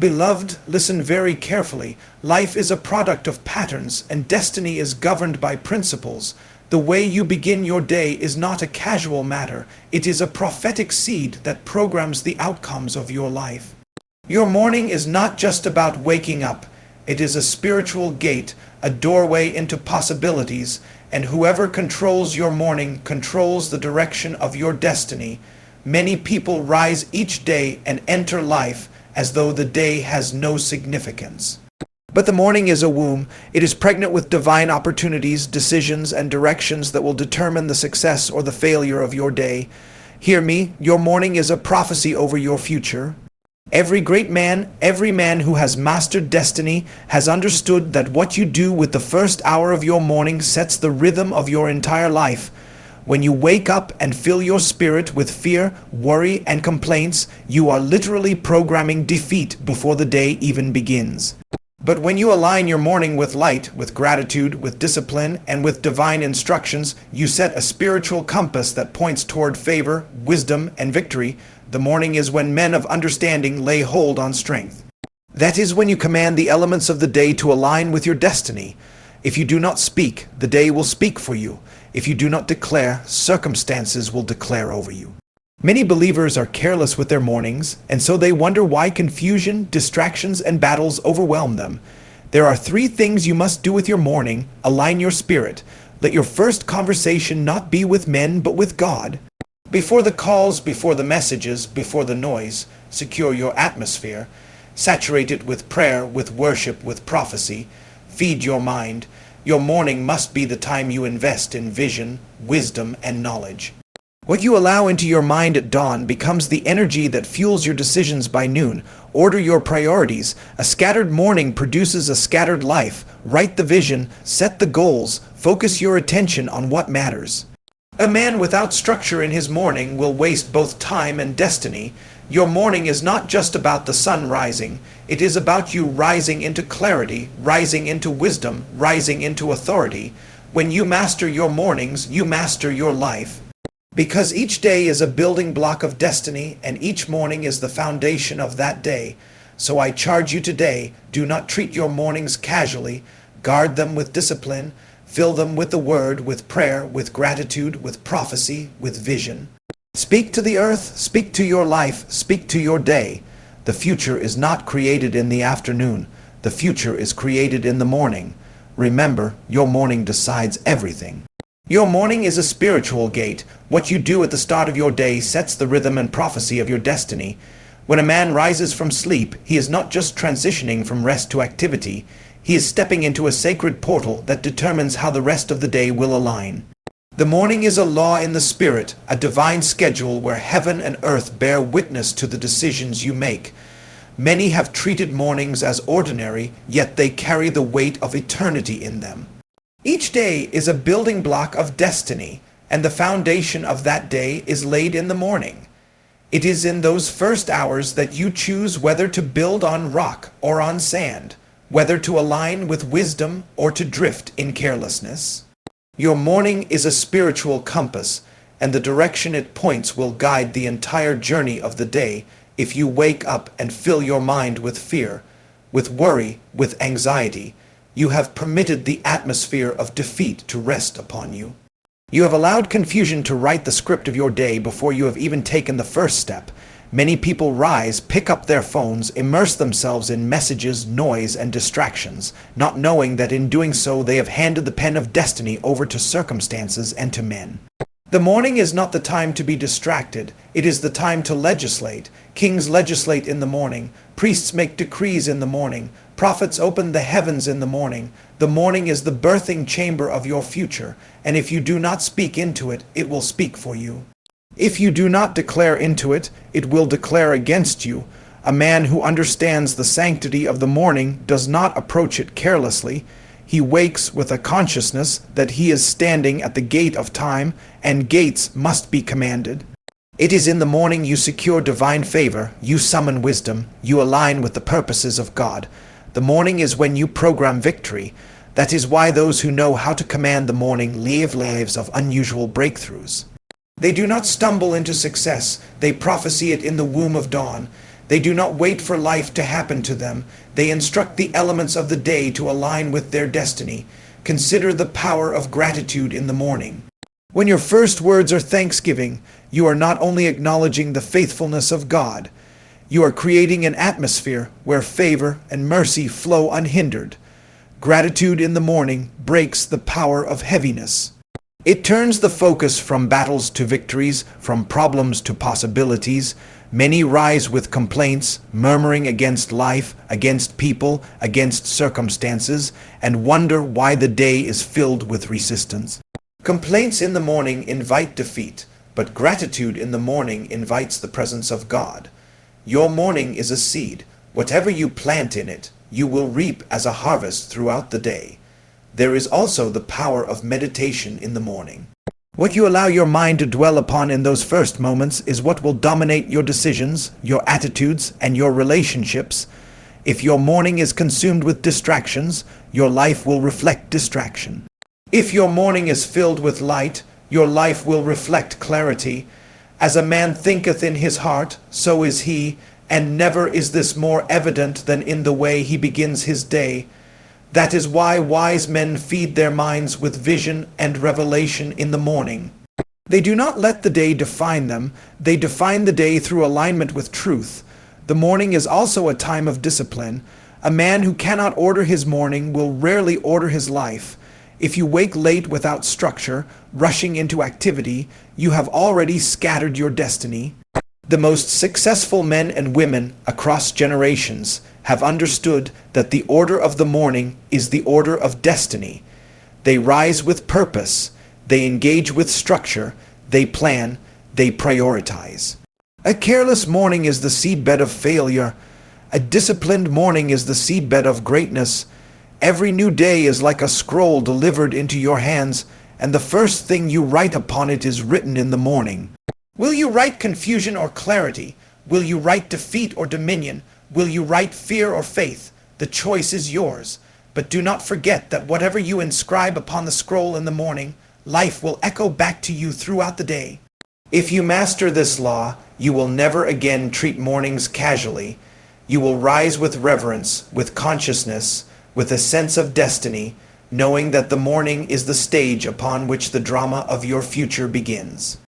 Beloved, listen very carefully. Life is a product of patterns, and destiny is governed by principles. The way you begin your day is not a casual matter. It is a prophetic seed that programs the outcomes of your life. Your morning is not just about waking up. It is a spiritual gate, a doorway into possibilities, and whoever controls your morning controls the direction of your destiny. Many people rise each day and enter life as though the day has no significance. But the morning is a womb. It is pregnant with divine opportunities, decisions, and directions that will determine the success or the failure of your day. Hear me, your morning is a prophecy over your future. Every great man, every man who has mastered destiny, has understood that what you do with the first hour of your morning sets the rhythm of your entire life. When you wake up and fill your spirit with fear, worry, and complaints, you are literally programming defeat before the day even begins. But when you align your morning with light, with gratitude, with discipline, and with divine instructions, you set a spiritual compass that points toward favor, wisdom, and victory. The morning is when men of understanding lay hold on strength. That is when you command the elements of the day to align with your destiny. If you do not speak, the day will speak for you. If you do not declare, circumstances will declare over you. Many believers are careless with their mornings, and so they wonder why confusion, distractions, and battles overwhelm them. There are 3 things you must do with your morning. Align your spirit. Let your first conversation not be with men, but with God. Before the calls, before the messages, before the noise, secure your atmosphere. Saturate it with prayer, with worship, with prophecy. Feed your mind. Your morning must be the time you invest in vision, wisdom, and knowledge. What you allow into your mind at dawn becomes the energy that fuels your decisions by noon. Order your priorities. A scattered morning produces a scattered life. Write the vision, set the goals, focus your attention on what matters. A man without structure in his morning will waste both time and destiny. Your morning is not just about the sun rising. It is about you rising into clarity, rising into wisdom, rising into authority. When you master your mornings, you master your life. Because each day is a building block of destiny, and each morning is the foundation of that day. So I charge you today, do not treat your mornings casually. Guard them with discipline. Fill them with the word, with prayer, with gratitude, with prophecy, with vision. Speak to the earth, speak to your life, speak to your day. The future is not created in the afternoon. The future is created in the morning. Remember, your morning decides everything. Your morning is a spiritual gate. What you do at the start of your day sets the rhythm and prophecy of your destiny. When a man rises from sleep, he is not just transitioning from rest to activity. He is stepping into a sacred portal that determines how the rest of the day will align. The morning is a law in the spirit, a divine schedule where heaven and earth bear witness to the decisions you make. Many have treated mornings as ordinary, yet they carry the weight of eternity in them. Each day is a building block of destiny, and the foundation of that day is laid in the morning. It is in those first hours that you choose whether to build on rock or on sand, whether to align with wisdom or to drift in carelessness. Your morning is a spiritual compass, and the direction it points will guide the entire journey of the day. If you wake up and fill your mind with fear, with worry, with anxiety, you have permitted the atmosphere of defeat to rest upon you. You have allowed confusion to write the script of your day before you have even taken the first step. Many people rise, pick up their phones, immerse themselves in messages, noise, and distractions, not knowing that in doing so they have handed the pen of destiny over to circumstances and to men. The morning is not the time to be distracted. It is the time to legislate. Kings legislate in the morning. Priests make decrees in the morning. Prophets open the heavens in the morning. The morning is the birthing chamber of your future, and if you do not speak into it, it will speak for you. If you do not declare into it, it will declare against you. A man who understands the sanctity of the morning does not approach it carelessly. He wakes with a consciousness that he is standing at the gate of time, and gates must be commanded. It is in the morning you secure divine favor, you summon wisdom, you align with the purposes of God. The morning is when you program victory. That is why those who know how to command the morning live lives of unusual breakthroughs. They do not stumble into success, they prophesy it in the womb of dawn. They do not wait for life to happen to them. They instruct the elements of the day to align with their destiny. Consider the power of gratitude in the morning. When your first words are thanksgiving, you are not only acknowledging the faithfulness of God, you are creating an atmosphere where favor and mercy flow unhindered. Gratitude in the morning breaks the power of heaviness. It turns the focus from battles to victories, from problems to possibilities. Many rise with complaints, murmuring against life, against people, against circumstances, and wonder why the day is filled with resistance. Complaints in the morning invite defeat, but gratitude in the morning invites the presence of God. Your morning is a seed. Whatever you plant in it, you will reap as a harvest throughout the day. There is also the power of meditation in the morning. What you allow your mind to dwell upon in those first moments is what will dominate your decisions, your attitudes, and your relationships. If your morning is consumed with distractions, your life will reflect distraction. If your morning is filled with light, your life will reflect clarity. As a man thinketh in his heart, so is he, and never is this more evident than in the way he begins his day. That is why wise men feed their minds with vision and revelation in the morning. They do not let the day define them. They define the day through alignment with truth. The morning is also a time of discipline. A man who cannot order his morning will rarely order his life. If you wake late without structure, rushing into activity, you have already scattered your destiny. The most successful men and women across generations have understood that the order of the morning is the order of destiny. They rise with purpose, they engage with structure, they plan, they prioritize. A careless morning is the seedbed of failure. A disciplined morning is the seedbed of greatness. Every new day is like a scroll delivered into your hands, and the first thing you write upon it is written in the morning. Will you write confusion or clarity? Will you write defeat or dominion? Will you write fear or faith? The choice is yours. But do not forget that whatever you inscribe upon the scroll in the morning, life will echo back to you throughout the day. If you master this law, you will never again treat mornings casually. You will rise with reverence, with consciousness, with a sense of destiny, knowing that the morning is the stage upon which the drama of your future begins.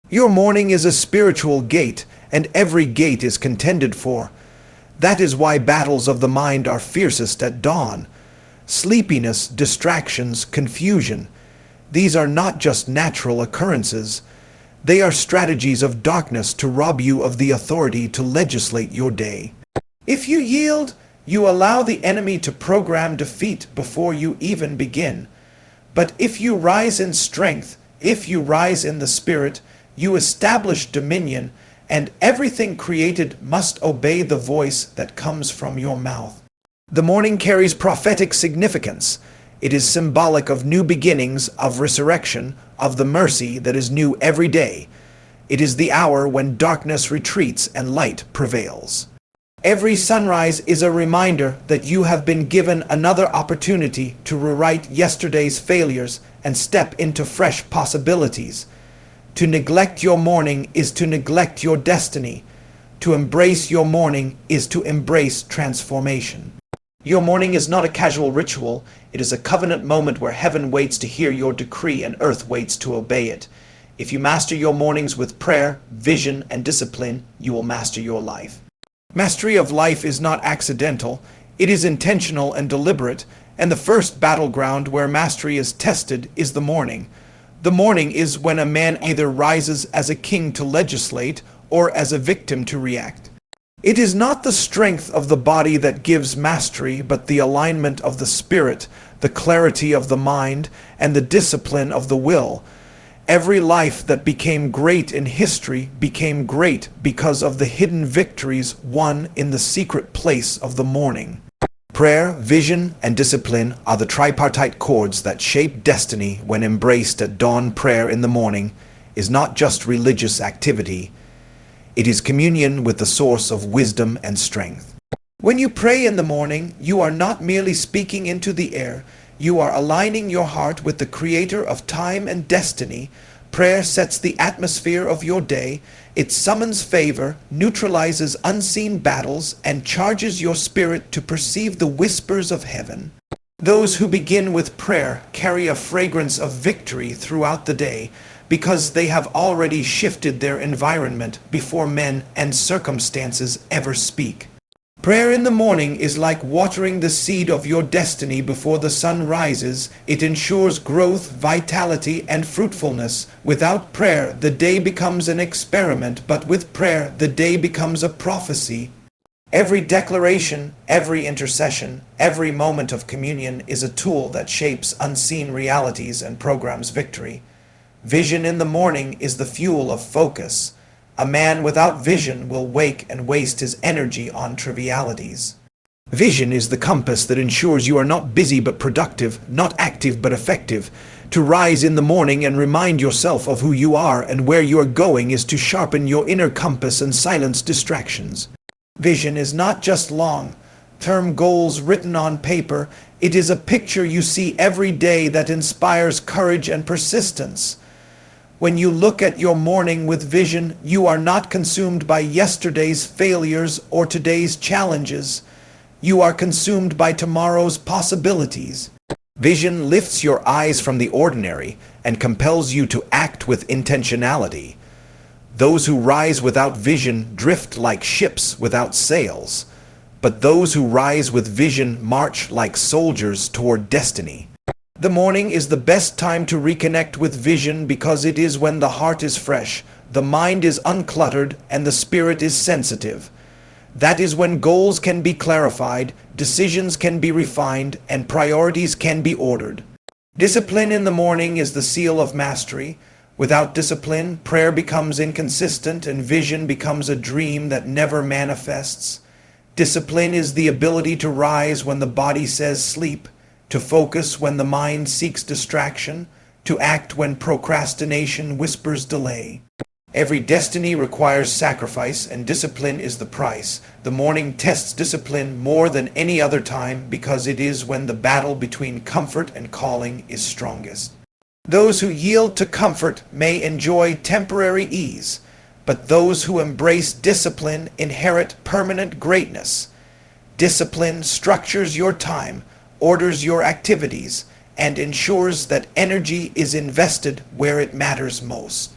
Your morning is a spiritual gate, and every gate is contended for. That is why battles of the mind are fiercest at dawn. Sleepiness, distractions, confusion. These are not just natural occurrences. They are strategies of darkness to rob you of the authority to legislate your day. If you yield, you allow the enemy to program defeat before you even begin. But if you rise in strength, if you rise in the Spirit, you establish dominion, and everything created must obey the voice that comes from your mouth. The morning carries prophetic significance. It is symbolic of new beginnings, of resurrection, of the mercy that is new every day. It is the hour when darkness retreats and light prevails. Every sunrise is a reminder that you have been given another opportunity to rewrite yesterday's failures and step into fresh possibilities. To neglect your morning is to neglect your destiny. To embrace your morning is to embrace transformation. Your morning is not a casual ritual. It is a covenant moment where heaven waits to hear your decree and earth waits to obey it. If you master your mornings with prayer, vision, and discipline, you will master your life. Mastery of life is not accidental. It is intentional and deliberate, and the first battleground where mastery is tested is the morning. The morning is when a man either rises as a king to legislate or as a victim to react. It is not the strength of the body that gives mastery, but the alignment of the spirit, the clarity of the mind, and the discipline of the will. Every life that became great in history became great because of the hidden victories won in the secret place of the morning. Prayer, vision, and discipline are the tripartite chords that shape destiny when embraced at dawn. Prayer in the morning is not just religious activity. It is communion with the source of wisdom and strength. When you pray in the morning, you are not merely speaking into the air. You are aligning your heart with the Creator of time and destiny. Prayer sets the atmosphere of your day. It summons favor, neutralizes unseen battles, and charges your spirit to perceive the whispers of heaven. Those who begin with prayer carry a fragrance of victory throughout the day because they have already shifted their environment before men and circumstances ever speak. Prayer in the morning is like watering the seed of your destiny before the sun rises. It ensures growth, vitality, and fruitfulness. Without prayer, the day becomes an experiment, but with prayer, the day becomes a prophecy. Every declaration, every intercession, every moment of communion is a tool that shapes unseen realities and programs victory. Vision in the morning is the fuel of focus. A man without vision will wake and waste his energy on trivialities. Vision is the compass that ensures you are not busy but productive, not active but effective. To rise in the morning and remind yourself of who you are and where you are going is to sharpen your inner compass and silence distractions. Vision is not just long-term goals written on paper. It is a picture you see every day that inspires courage and persistence. When you look at your morning with vision, you are not consumed by yesterday's failures or today's challenges. You are consumed by tomorrow's possibilities. Vision lifts your eyes from the ordinary and compels you to act with intentionality. Those who rise without vision drift like ships without sails, but those who rise with vision march like soldiers toward destiny. The morning is the best time to reconnect with vision because it is when the heart is fresh, the mind is uncluttered, and the spirit is sensitive. That is when goals can be clarified, decisions can be refined, and priorities can be ordered. Discipline in the morning is the seal of mastery. Without discipline, prayer becomes inconsistent and vision becomes a dream that never manifests. Discipline is the ability to rise when the body says sleep, to focus when the mind seeks distraction, to act when procrastination whispers delay. Every destiny requires sacrifice, and discipline is the price. The morning tests discipline more than any other time because it is when the battle between comfort and calling is strongest. Those who yield to comfort may enjoy temporary ease, but those who embrace discipline inherit permanent greatness. Discipline structures your time, orders your activities, and ensures that energy is invested where it matters most.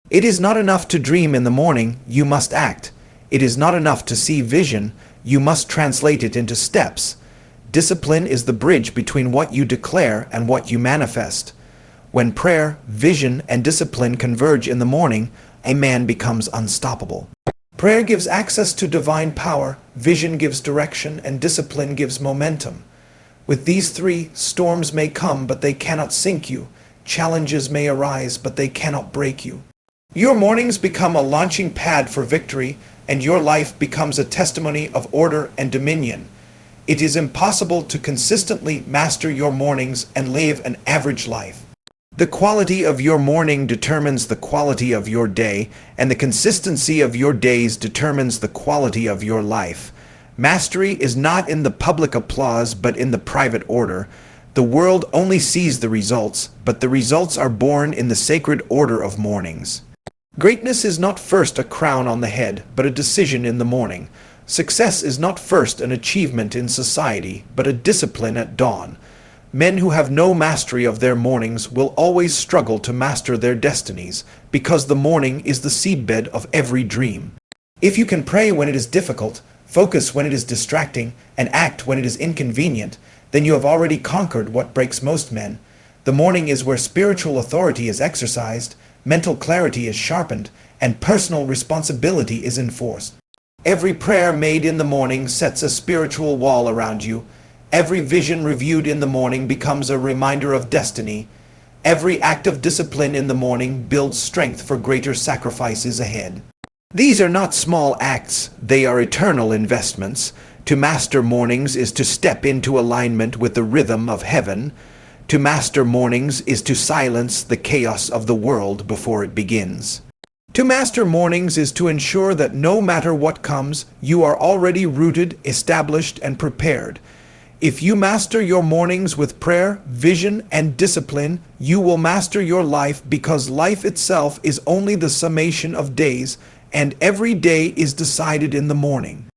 It is not enough to dream in the morning, you must act. It is not enough to see vision, you must translate it into steps. Discipline is the bridge between what you declare and what you manifest. When prayer, vision, and discipline converge in the morning, a man becomes unstoppable. Prayer gives access to divine power, vision gives direction, and discipline gives momentum. With these three, storms may come, but they cannot sink you. Challenges may arise, but they cannot break you. Your mornings become a launching pad for victory, and your life becomes a testimony of order and dominion. It is impossible to consistently master your mornings and live an average life. The quality of your morning determines the quality of your day, and the consistency of your days determines the quality of your life. Mastery is not in the public applause, but in the private order. The world only sees the results, but the results are born in the sacred order of mornings. Greatness is not first a crown on the head, but a decision in the morning. Success is not first an achievement in society, but a discipline at dawn. Men who have no mastery of their mornings will always struggle to master their destinies, because the morning is the seedbed of every dream. If you can pray when it is difficult, focus when it is distracting, and act when it is inconvenient, then you have already conquered what breaks most men. The morning is where spiritual authority is exercised, mental clarity is sharpened, and personal responsibility is enforced. Every prayer made in the morning sets a spiritual wall around you. Every vision reviewed in the morning becomes a reminder of destiny. Every act of discipline in the morning builds strength for greater sacrifices ahead. These are not small acts, they are eternal investments. To master mornings is to step into alignment with the rhythm of heaven. To master mornings is to silence the chaos of the world before it begins. To master mornings is to ensure that no matter what comes, you are already rooted, established, and prepared. If you master your mornings with prayer, vision, and discipline, you will master your life, because life itself is only the summation of days, and every day is decided in the morning.